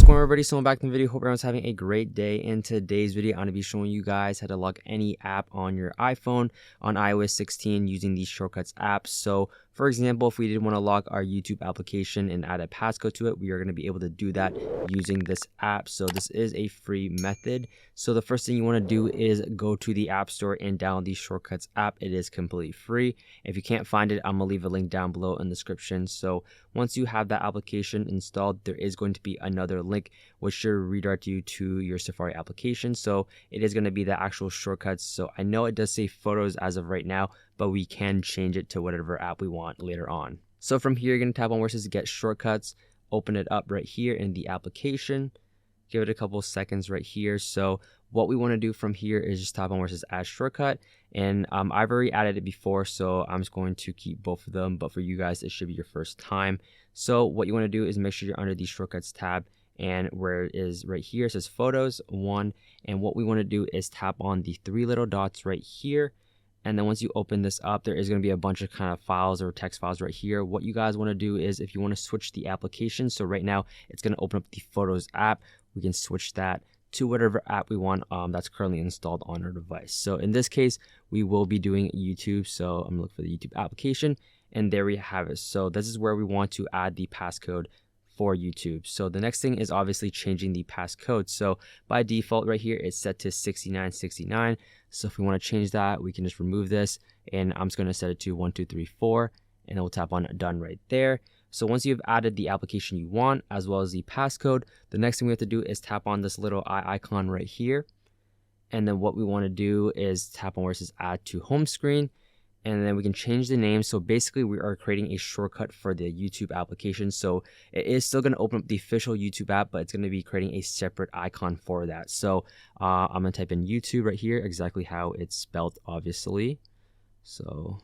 going on, everybody? So I'm back in the video. Hope everyone's having a great day. In today's video, I'm going to be showing you guys how to lock any app on your iPhone on iOS 16 using the Shortcuts app. So for example, if we did want to lock our YouTube application and add a passcode to it, we are going to be able to do that using this app. So this is a free method. So the first thing you want to do is go to the App Store and download the Shortcuts app. It is completely free. If you can't find it, I'm going to leave a link down below in the description. So once you have that application installed, there is going to be another link which should redirect you to your Safari application. So it is going to be the actual Shortcuts. So I know it does say Photos as of right now, but we can change it to whatever app we want later on. So from here, you're going to tap on where it says Get Shortcuts, open it up right here in the application, give it a couple seconds right here. So what we want to do from here is just tap on where it says Add Shortcut, and I've already added it before, so I'm just going to keep both of them, but for you guys, it should be your first time. So what you want to do is make sure you're under the Shortcuts tab, and where it is right here, it says Photos 1, and what we want to do is tap on the three little dots right here. And then once you open this up, there is going to be a bunch of kind of files or text files right here. What you guys want to do is if you want to switch the application, so right now it's going to open up the Photos app, we can switch that to whatever app we want that's currently installed on our device. So in this case, we will be doing YouTube. So I'm going to look for the YouTube application, and there we have it. So this is where we want to add the passcode for YouTube. So the next thing is obviously changing the passcode. So by default right here, it's set to 6969. So if we want to change that, we can just remove this, and I'm just going to set it to 1234, and then we'll tap on done right there. So once you've added the application you want, as well as the passcode, the next thing we have to do is tap on this little eye icon right here. And then what we want to do is tap on where it says add to home screen, and then we can change the name. So basically we are creating a shortcut for the YouTube application. So it is still going to open up the official YouTube app, but it's going to be creating a separate icon for that. So I'm going to type in YouTube right here, exactly how it's spelled, obviously. So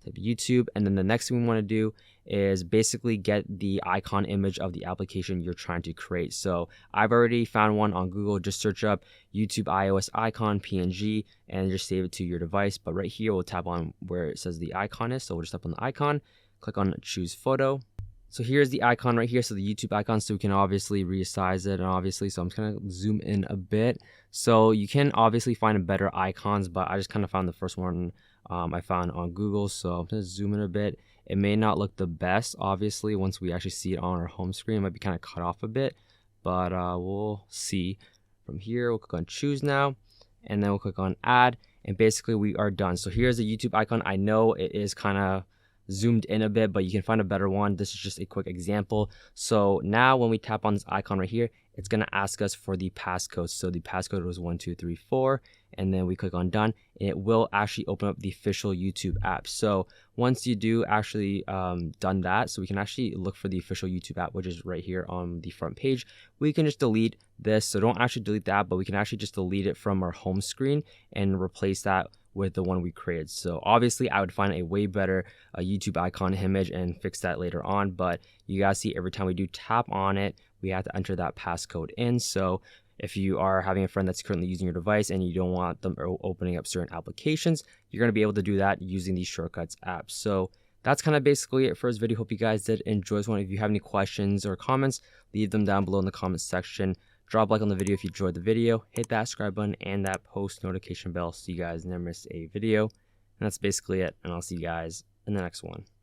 type YouTube, and then the next thing we want to do is basically get the icon image of the application you're trying to create. So I've already found one on Google. Just search up YouTube iOS icon PNG and just save it to your device. But right here, we'll tap on where it says the icon is. So we'll just tap on the icon, click on choose photo. So here's the icon right here. So the YouTube icon, so we can obviously resize it, and obviously, so I'm just gonna zoom in a bit. So you can obviously find better icons, but I just kind of found the first one I found on Google. So I'm gonna zoom in a bit. It may not look the best, obviously, once we actually see it on our home screen. It might be kind of cut off a bit, but we'll see. From here, we'll click on choose now, and then we'll click on add, and basically we are done. So here's the YouTube icon. I know it is kind of zoomed in a bit, but you can find a better one. This is just a quick example. So now when we tap on this icon right here, it's going to ask us for the passcode. So the passcode was 1234, and then we click on done, and it will actually open up the official YouTube app. So once you do actually done that, so we can actually look for the official YouTube app, which is right here on the front page. We can just delete this. So don't actually delete that, but we can actually just delete it from our home screen and replace that with the one we created. So obviously I would find a way better YouTube icon image and fix that later on, but you guys see every time we do tap on it, we have to enter that passcode in. So if you are having a friend that's currently using your device and you don't want them opening up certain applications, you're going to be able to do that using the Shortcuts app. So that's kind of basically it for this video. Hope you guys did enjoy this one. If you have any questions or comments, leave them down below in the comments section. Drop a like on the video if you enjoyed the video. Hit that subscribe button and that post notification bell so you guys never miss a video. And that's basically it. And I'll see you guys in the next one.